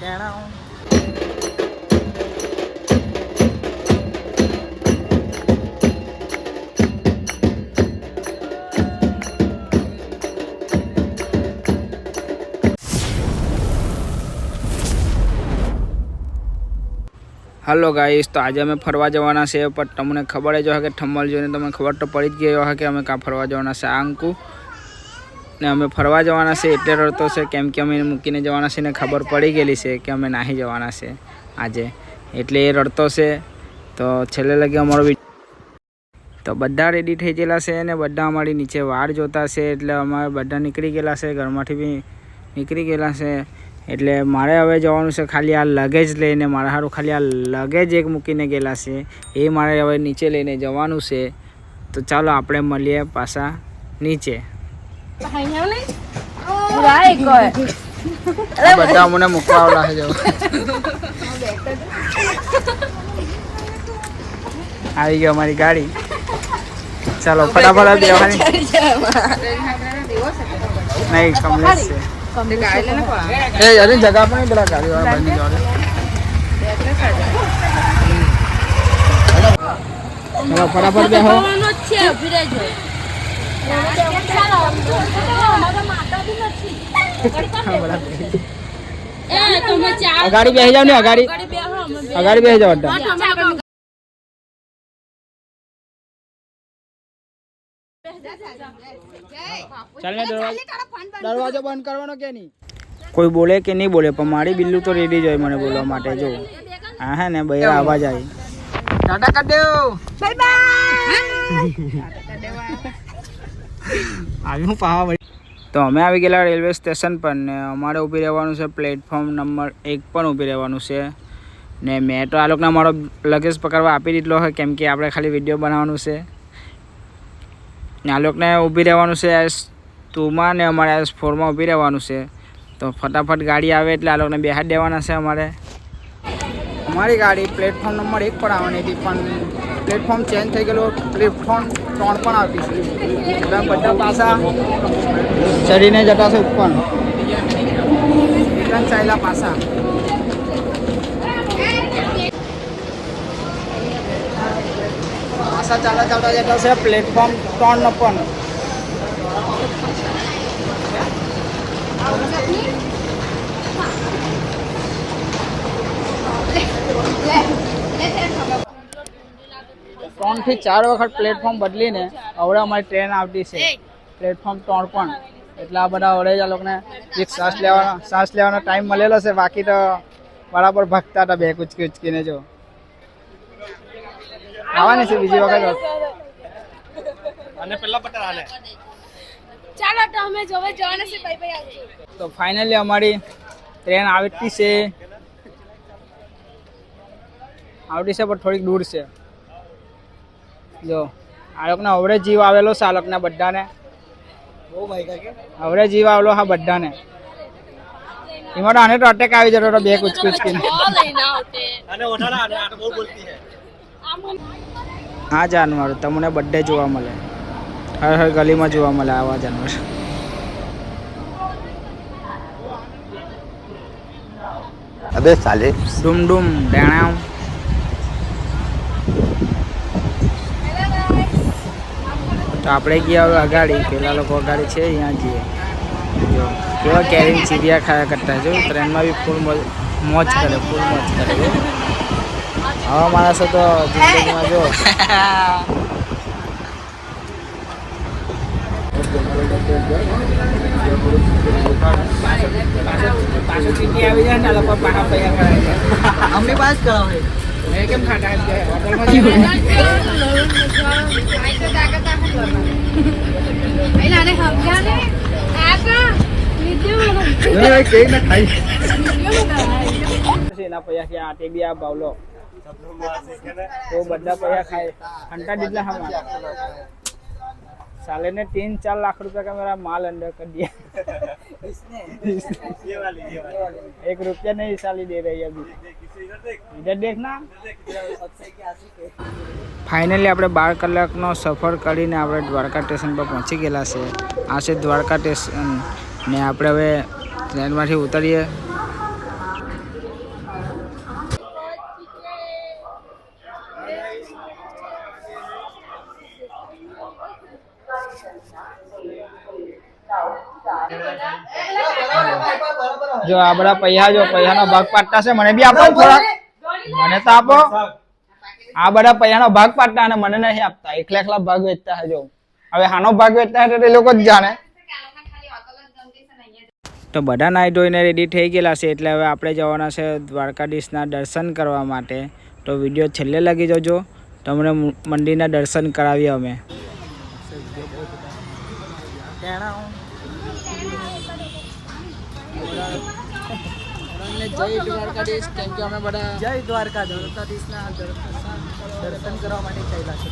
Hello guys, तो आज अमे फरवा जवाना छे पर तमने खबर ज हके थंबनेल जोईने तमने खबर तो पड़ी ज गई हके अमे का फरवा जवाना छे। आ अंकु ने अमे फरवा जवाना छे एटले रडतो छे केम के अमे मूकीने जवाना छे ने खबर पड़ी गेली छे के अमे नाही जवाना छे आजे, एटले ए रडतो छे। तो छेल्ले लगे अमारो तो बधा रेडी थई गेला छे ने बधा अमारी नीचे वाट जोता छे, एटले अमारे बधा निकળી गेला छे, घरमांथी बी निकળી गेला छे। એટલે મારે હવે જવાનું છે ખાલી આ લગેજ લઈને, મારા હારું ખાલી આ લગેજ એક મૂકીને ગયેલા છે એ મારે હવે નીચે લઈને જવાનું છે। તો ચાલો આપણે મળીએ પાછા નીચે। બધા મને મૂકવા આવલા છે, આવી ગઈ અમારી ગાડી। ચાલો ફટાફટ બેવાની નહીં કમલેશ છે अरे जगह पर नहीं बड़ा गाड़ी वाला बंदी जोड़े चलो फटाफट बेहो गाड़ी बेह जाओ ने गाड़ी बेह जाओ चलने दरवाजा बंद करवानो के नहीं कोई बोले कि नहीं बोले पर मारी बिल्लू तो रेडी जो मने बोलवा माटे जो हाँ है ने भैया आवाज आई टाटा कर दो बाय बाय આવી હું પાવા વળી। તો અમે આવી ગયેલા રેલવે સ્ટેશન પર ને અમારે ઊભી રહેવાનું છે પ્લેટફોર્મ નંબર 1 પર ઊભી રહેવાનું છે ને મેં તો આ લોકોને અમારો લગેજ પકડવા આપી દીધલો હોય કેમ કે આપણે ખાલી વિડીયો બનાવવાનું છે ને આ લોકોને ઊભી રહેવાનું છે S2 માં ને અમારે S4 માં ઊભી રહેવાનું છે। तो फटाफट गाड़ी आवे એટલે આ લોકોને બેહાડ દેવાના છે। અમારી ગાડી પ્લેટફોર્મ નંબર 1 પર આવવાની હતી પણ પ્લેટફોર્મ ચેન્જ થઈ ગયેલો, પ્લેટફોર્મ 3 પણ આવતી છે એટલે બધા પાછા ચડીને જતા છે ઉપર રિટર્ન ચાલ્યા પાછા। પાછા ચાલતા જતા છે પ્લેટફોર્મ 3 નો પણ ત્રણ થી 4 વખત પ્લેટફોર્મ બદલીને હવે અમારી ટ્રેન આવતી છે પ્લેટફોર્મ 3 પણ એટલે આ બધા હવે આ લોકોને એક શ્વાસ લેવાનો ટાઈમ મળેલો છે, બાકી તો બરાબર ભાગતા હતા બે કૂચકી ઉચકીને। જો આવવાની છે બીજી વખત અને પહેલા બટર આલે ચાલો તો અમે જોવે જવાના છે બાય બાય આવજો। તો ફાઇનલી અમારી ટ્રેન આવતી છે પણ થોડીક દૂર છે। જો આ લોકોને અવડે જીવ આવેલો છે, આ લોકોને બધાને અવડે જીવ આવેલો હા બધાને। એમાં તો આને તો અટેક આવી જતો બે કૂચકી ઉચકીને। આ જાનવર તમને બધે જોવા મળે, હર ગલીમાં જોવા મળે આવા જાનવર। अबे साले डूम डूम डाणा तो આપણે ગયા હવે અગાડી, પેલા લોકો અગાડી છે અહીંયા જઈએ। જો કેવા કેરીન ચીડિયા ખાયા કરતા, જો ટ્રેનમાં બી ફૂલ મોજ કરે, ફૂલ મોજ કરે। આવા માણસો તો જિંદગીમાં જો પાછું ચીટી આવી જાય ને આ લોકો પાછા પૈયા કરે અમને પાસ કરાવે મેં કેમ ખાટા એના પૈયા કે આટે બી આ બાવલો તો બધા પૈયા ખાય ઘંટા દીધલા હમ साले ने 3-4 लाख रुपए का मेरा माल अंदर कर दिया। ये वाली 1 रुपया नहीं साली दे रही अभी, इधर देखना। फाइनली આપણે 12 કલાકનો સફર કરીને આપણે દ્વારકા સ્ટેશન પર પહોંચી ગયેલા છે। આ છે દ્વારકા સ્ટેશન ને આપણે હવે ટ્રેનમાંથી ઉતરીએ। જો આ બધા પૈસા જો પૈસાનો ભાગ પાડતા છે. મને બી આપો ને થોડાક, મને તો આપો. આ બધા પૈસાનો ભાગ પાડતા અને મને નહીં આપતા, એકલા ભાગ વેચતા છે. જો હવે હાનો ભાગ વેચતા છે તે લોકો જ જાણે. તો બધા નાઈ ધોઈને રેડી થઈ ગયેલા છે એટલે હવે આપણે જવાના છે દ્વારકાધીશના દર્શન કરવા માટે. તો વિડીયો છેલ્લે લગી જજો, તમને મંદિરના દર્શન કરાવીએ અમે. જય દ્વારકાધીશ, કેમ કે અમે બધા જય દ્વારકાધીશના દર્શન કરવા માટે ચાલ્યા છે.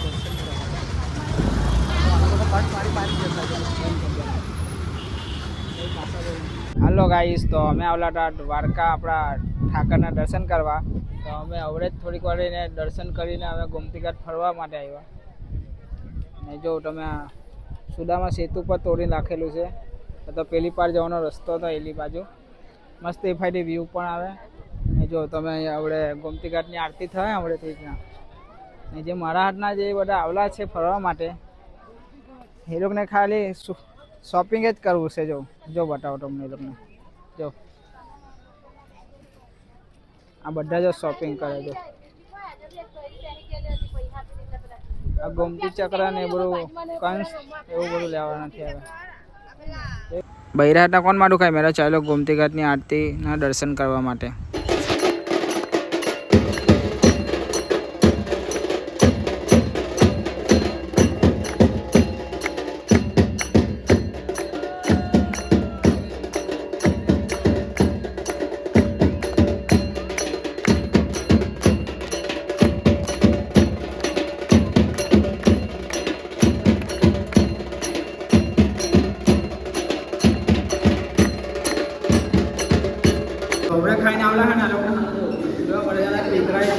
હાલો ગાઈસ, તો અમે આવલા હતા દ્વારકા આપણા ઠાકરના દર્શન કરવા. તો અમે હવે જ થોડીક વાર દર્શન કરીને અમે ગોમતી ઘાટ ફરવા માટે આવ્યા. ને જો તમે સુદામા સેતુ પર તોડી નાખેલું છે, તો પેલી પાર જવાનો રસ્તો હતો એલી બાજુ. મસ્ત એફાઈડી વ્યૂ પણ આવે. ને જો તમે અહીંયા આપણે ગોમતી ઘાટની આરતી થાય આપણે તે રીતના. ને જે મારા હાથના જે બધા આવલા છે ફરવા માટે, એ લોકોને ખાલી શોપિંગ જ કરવું છે. જો બતાવો તમને એ લોકોને. જો આ બધા જો શોપિંગ કરે. જો આ ગોમતી ચક્ર ને એ બધું કંસ એવું બધું લેવા નથી આવે. બૈરા હતા કોણ મારું ખાય મેરા ચાલો ગોમતી ઘાટની આરતીના દર્શન કરવા માટે. ખાઈને આવલા હે ને લોકો જો બળેલા દીકરાય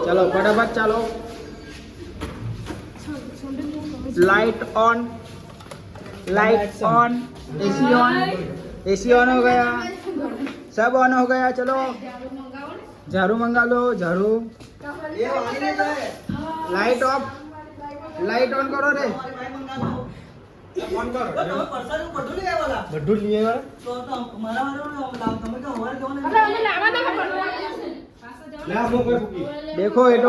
ચલો ફટાફટ ચાલો. लाइट ऑन, एसी ऑन हो गया, सब ऑन हो गया. चलो झाड़ू मंगा लो, झाड़ू. लाइट ऑफ, लाइट ऑन करो रे. ऑन करो. बड्डू लिए वाला तो हमारा તમે તો હોર કેવો ને देखो ये तो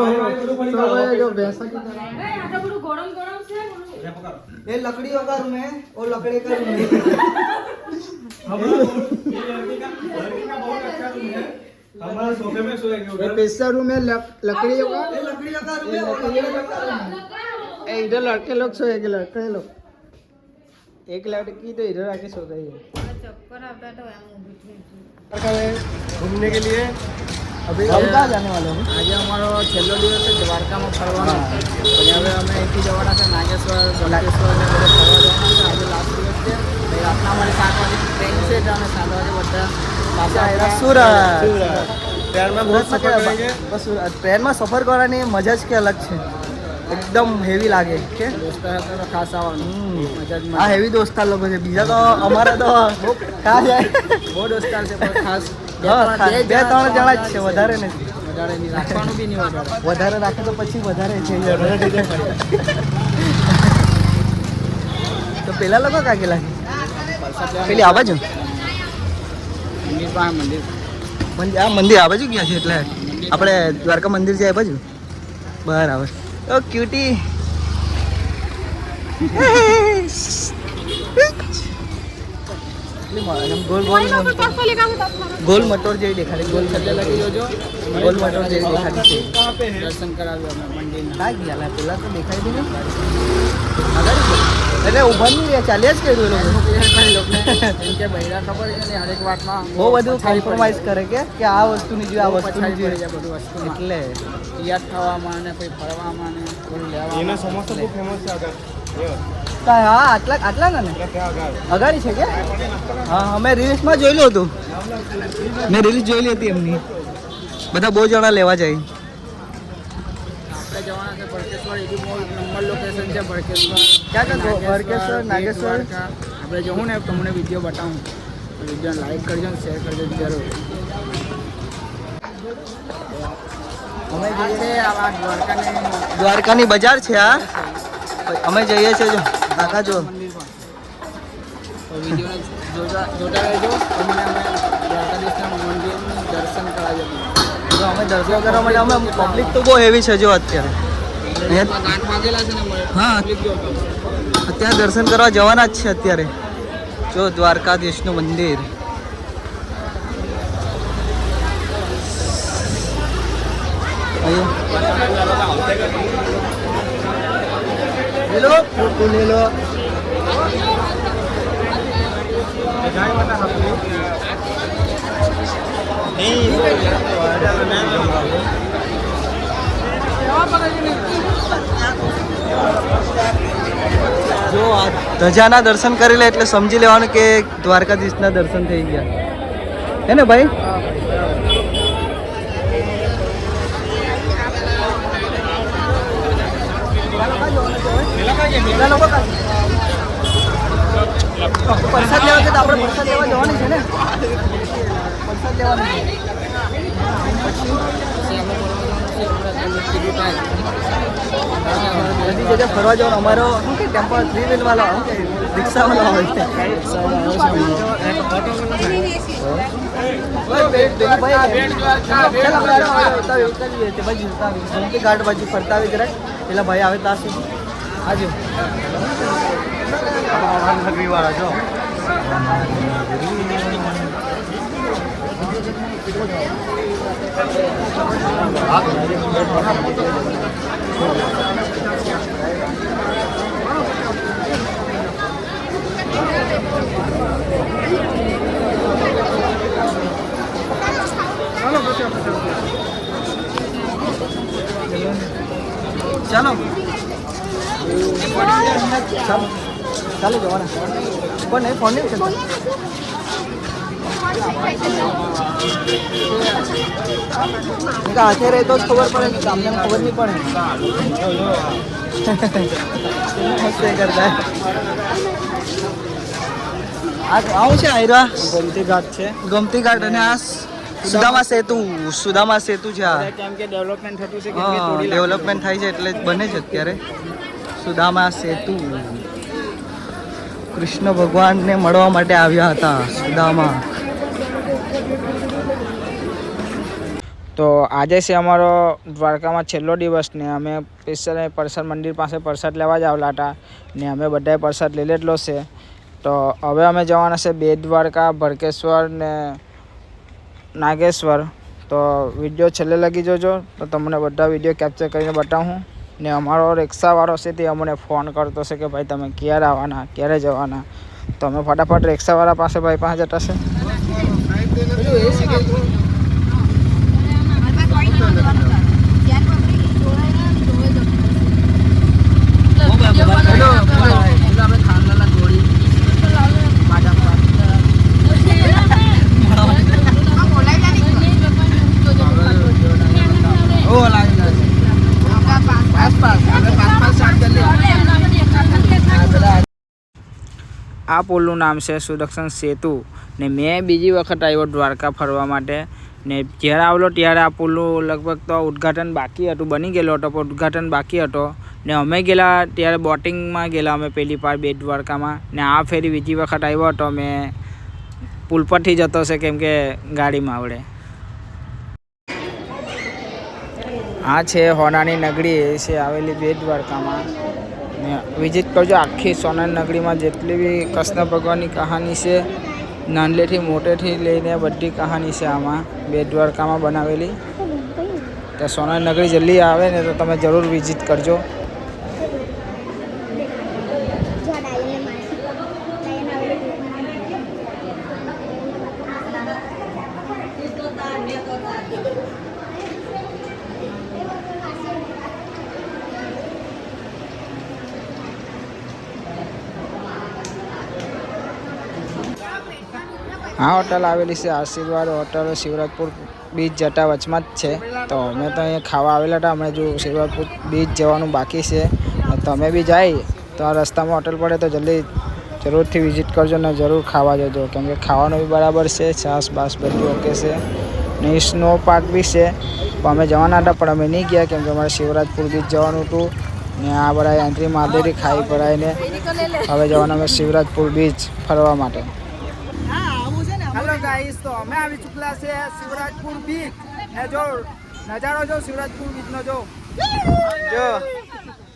जो भैंसा की तरह ये लकड़ी का रूम है और लकड़ी का रूम है. हमारा सोफे में सोएंगे. ये पैसा रूम है लकड़ी का इधर लड़के लोग सोएंगे. लड़के लोग एक लड़की तो इधर आके सो गई है. घूमने के लिए अभी हम कहाँ जाने वाले हैं? आज हमारो छेल्लो दिवस है द्वारका में फरવાનો. હવે અમે અહીંથી જવાના છે નાગેશ્વર, ગોલાકેશ્વર ને બધે ફરવા જવાના છે. આજે લાસ્ટ દિવસ છે. રાતના અમારી 7 વાગે ટ્રેન છે એટલે અમે 7 વાગે બધા પાછા સુરત. ट्रेन में बहुत सफर करेंगे. बस ट्रेन में सफर करવાની મજા જ કે અલગ છે. એકદમ હેવી લાગે કે દોસ્તાર તો ખાસ આવવાનું મજા જ. આ હેવી દોસ્તાર લોકો છે, બીજા તો અમારે તો ખાસ જાય. બહુ દોસ્તાર છે પણ ખાસ બે ત્રણ જણા જ છે, વધારે નથી. વધારે નહીં રાખવાનું બી નહીં. વધારે રાખે તો પછી વધારે છે. તો પેલા લોકો કાં ગયેલા છે? પેલી આ બાજુ મંદિર પાસે આ મંદિર આ બાજુ ગયા છે એટલે આપણે દ્વારકા મંદિર છે આ બાજુ. બરાબર. ઓ ક્યુટી. गोल मटोर जेवी देखाड़ी. गोल मटोर लगी जो गोल मटोर जेवी देखाड़ी છે. દર્શન કરાવ્યું અમે મંદિરના. કાઈ ગયા પેલા તો દેખાઈ દે ને એટલે ઉભા નહીં રહ્યા, ચાલ્યા જ કર્યું એ લોકોને. એમ કે બૈરા ખબર છે ને હરેક વાતમાં બહુ બધું કોમ્પ્રોમાઇઝ કરે કે આ વસ્તુની જોઈએ, આ વસ્તુની જોઈએ બધું વસ્તુ. એટલે તૈયાર થવામાં ને કોઈ ફરવામાં ને કોઈ લેવામાં. એના સમોસા બહુ ફેમસ છે આગળ. હા આટલા ને અગાડી છે કે? હા મેં રીલ્સમાં જોયેલું હતું. મેં રીલ્સ જોયેલી હતી એમની. બધા બહુ જણા લેવા જાય. આપણે જવાના છે ભડકેશ્વર. એ બી બહુ નંબર લોકેશન છે ભડકેશ્વર. ક્યાં ભડકેશ્વર નાગેશ્વર. આપણે જવું ને તમને વિડીયો બતાવું. વિડીયો લાઈક કરજો ને શેર કરજો જરૂર. અમે જઈએ દ્વારકાની બજાર છે આ. અમે જઈએ છીએ જો કાકા જો મંદિરમાં તો વિડીયોને જોતા રહેજો તમને અમે દ્વારકાધીશના મંદિરનું દર્શન કરાવી આપીશું. જો અમે દર્શન કરવા માટે અમે પબ્લિક તો બહુ હેવી છે જો અત્યારે ગાંઠ વાગેલા છે ને હા. પબ્લિક જો અત્યારે દર્શન કરવા જવાના જ છે અત્યારે જો દ્વારકાધીશનું મંદિર ले लो જો આ ધજાના દર્શન કરી લે એટલે સમજી લેવાનું કે દ્વારકાધીશના દર્શન થઈ ગયા હે ને ભાઈ. પ્રસાદ લેવા છે તો આપણે પ્રસાદ લેવા જવાની છે ને પ્રસાદ લેવાની બધી જગ્યાએ ફરવા જવાનું અમારો શું કે ટેમ્પો 3 વ્હીલ વાળો રિક્ષા વાળો હોય છે ઘાટ બાજુ ફરતા આવી જરાક પેલા ભાઈ આવે ત્યાં સુધી આજુ વાળા જો ચાલો ચાલો જવાના કોણ નહીં ફોન નહીં હાથે રહે તો જ ખબર પડે ને અમને ખબર નહીં પડે મસ્ત કરતા આવું છે આયરા ગોમતી ઘાટ છે ગોમતી ઘાટ અને આ સુદામા સેતુ છે આ કેમ કે ડેવલપમેન્ટ થતું છે ડેવલપમેન્ટ થાય છે એટલે બને છે અત્યારે સુદામા સેતુ કૃષ્ણ ભગવાનને મળવા માટે આવ્યા હતા સુદામા. તો આજે છે અમારો દ્વારકામાં છેલ્લો દિવસ ને અમે સ્પેશિયલ પ્રસાદ મંદિર પાસે પ્રસાદ લેવા જ આવેલા હતા ને અમે બધાએ પ્રસાદ લઈ લીધેલો છે. તો હવે અમે જવાના છે બેટ દ્વારકા, ભરકેશ્વર ને નાગેશ્વર. તો વિડીયો છેલ્લે લગી જોજો તો તમને બધા વિડીયો કેપ્ચર કરીને બતાવું. ને અમારો રિક્ષાવાળો છે તે અમને ફોન કરતો છે કે ભાઈ તમે ક્યારે આવવાના, ક્યારે જવાના. તો અમે ફટાફટ રિક્ષાવાળા પાસે ભાઈ પાસે જતા છે. આ પુલનું નામ છે સુદર્શન સેતુ ને મેં બીજી વખત આવ્યો દ્વારકા ફરવા માટે ને જ્યારે આવેલો ત્યારે આ પુલનું લગભગ તો ઉદ્ઘાટન બાકી હતું, બની ગયેલો હતો પણ ઉદ્ઘાટન બાકી હતો. ને અમે ગયેલા ત્યારે બોટિંગમાં ગયેલા અમે પહેલી પાર બેટ દ્વારકામાં ને આ ફેરી બીજી વખત આવ્યો હતો મેં પુલ પરથી જતો છે કેમ કે ગાડીમાં આવડે. આ છે હોનાની નગરી છે આવેલી બેટ દ્વારકામાં. વિઝિટ કરજો. આખી સોનાની નગરીમાં જેટલી બી કૃષ્ણ ભગવાનની કહાની છે નાનલેથી મોટેથી લઈને બધી કહાની છે આમાં બેટ દ્વારકામાં બનાવેલી. તો સોનાની નગરી જલ્દી આવે ને તો તમે જરૂર વિઝિટ કરજો. આ હોટલ આવેલી છે આશીર્વાદ હોટલ, શિવરાજપુર બીચ જતા વચમાં જ છે. તો અમે તો અહીંયા ખાવા આવેલા હતા. અમે જો શિવરાજપુર બીચ જવાનું બાકી છે. તમે બી જાય તો આ રસ્તામાં હોટલ પડે તો જલ્દી જરૂરથી વિઝિટ કરજો ને જરૂર ખાવા જજો કેમ કે ખાવાનું બી બરાબર છે, છાસ બાસ બધું ઓકે છે ને સ્નો પાર્ક બી છે. પણ અમે જવાના હતા પણ અમે નહીં ગયા કેમ કે અમારે શિવરાજપુર બીચ જવાનું હતું ને આ બધા એન્ટ્રી મારી ખાઈ પડાવીને હવે જવાના અમે શિવરાજપુર બીચ ફરવા માટે. હેલો ગાઈસ, તો અમે આવી ચૂકલા છે શિવરાજપુર બીચ. ને જો નજારો જો શિવરાજપુર બીચનો જો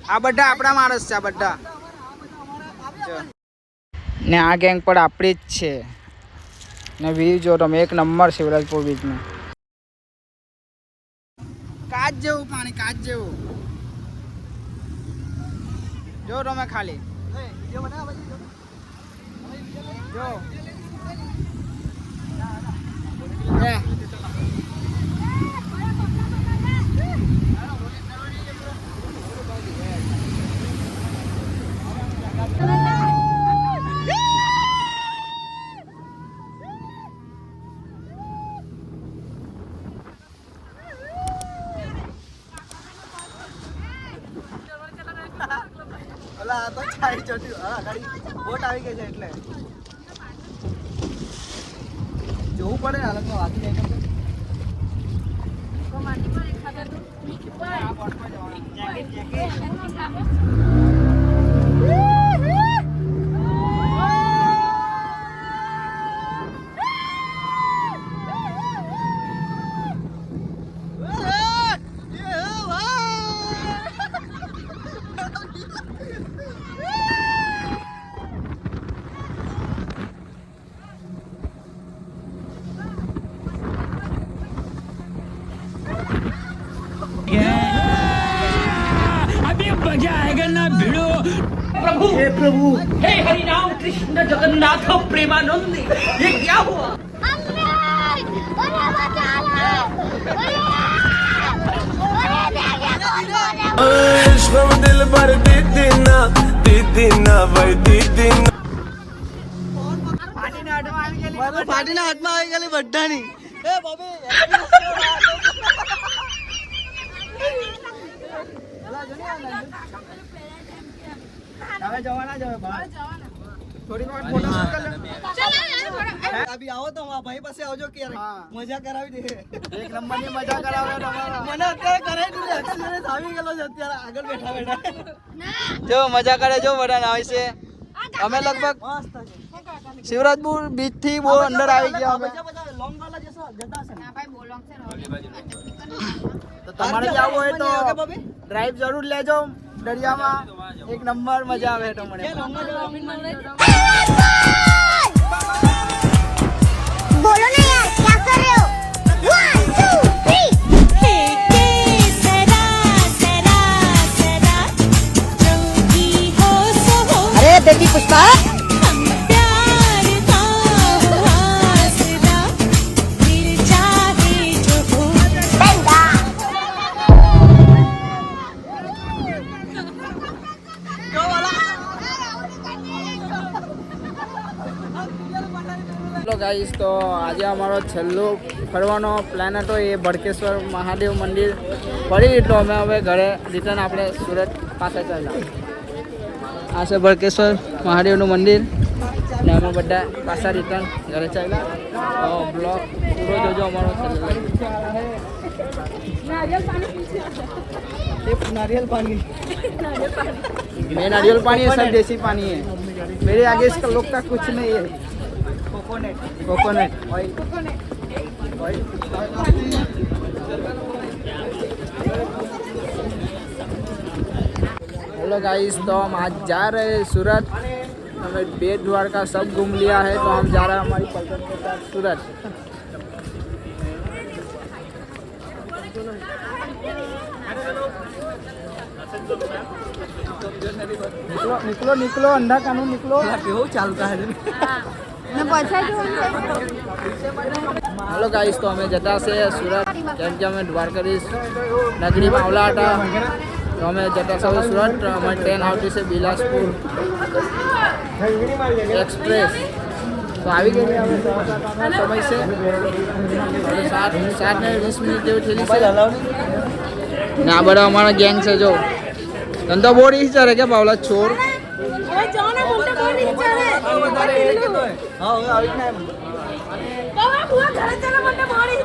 આ બધા આપણા માણસ છે. આ બધા ને આ ગેંગ પણ આપણી જ છે. ને વ્યૂ જો તમે એક નંબર શિવરાજપુર બીચમાં. કાચ જેવું પાણી, કાચ જેવું જો તમે ખાલી જો આ તો ચાઈ ચોટ્યું. હા ગાડી બોટ આવી ગઈ છે એટલે જોવું પડે ને. હાલતમાં વાગી જાય प्रभु हे हरि राम कृष्ण जगन्नाथ प्रेमानंद ये क्या हुआ दिल भर दीदीना भाई दीदीना પાર્ટીના હાથમાં આવી ગયેલી બધાની. એ બોબી હવે જવાના જ હવે બહાર. થોડી વાર ફોટો શૂટ કરી લે. અભી આવો તો મારા ભાઈ પાસે આવજો કે મજા કરાવી દે. એક નંબરની મજા કરાવે તમારા. મને અત્યારે કરાવી દીધી. એક્સપિરિયન્સ આવી ગયેલો છે અત્યારે આગળ બેઠા બેઠા. જો મજા કરે જો બધા આવે છે. અમે લગભગ શિવરાજપુર બીચ થી બહુ અંદર આવી ગયા. અમે લોંગ વાલા જતા હશે ના ભાઈ, બહુ લોંગ છે. તો તમારે જવું હોય તો ડ્રાઈવ જરૂર લેજો દરિયામાં. એક નંબર મજા આવે તો મને. बोलो ना यार, क्या कर रहे हो? 1 2 3 फेंके सरा सरा सरा जोगी हो सो हो. अरे बेटी पुष्पा, हम प्यार का हुआ सरा दिल चाहे जो हो. बंदा ગાઈસ, તો આજે અમારો છેલ્લો ફરવાનો પ્લાન હતો એ ભડકેશ્વર મહાદેવ મંદિર પડી. એટલે અમે હવે ઘરે રિટર્ન આપણે સુરત પાસે ચાલ્યા. આ છે ભડકેશ્વર મહાદેવનું મંદિર ને અમે બધા પાછા રિટર્ન ઘરે ચાલ્યા. તો બ્લોગ પૂરો જોજો અમારો છેલ્લો. नारियल पानी मैं नारियल पानी है, सब देसी पानी है. मेरे आगे इसका लोग का कुछ नहीं है. Coconut oil. हेलो गाइस, तो हम आज जा रहे हैं सूरत. हमें बेट द्वारका सब घूम लिया है, तो हम जा रहे हैं हमारी पसंद के साथ सूरत. निकलो निकलो निकलो, अंधा कानून निकलो. કેવું ચાલતા હે. हेलो गाइस, तो અમે જતા છે સુરત. કેમ કે અમે દ્વારકાધીશ નગરીમાં આવલા હતા. તો અમે જતા છે સુરત. અમારી ટ્રેન આવતી છે બિલાસપુર એક્સપ્રેસ. તો આવી ગઈ છે. હવે સમય છે 7:20 જેવી થયેલી છે. ને આ બધા અમારા ગેંગ છે. જો ધંધો બહુ રીચ છે કે બાવલા છોડ. હા હવે આવી ના બાબા બુआ ઘરે ચલો મને મોડી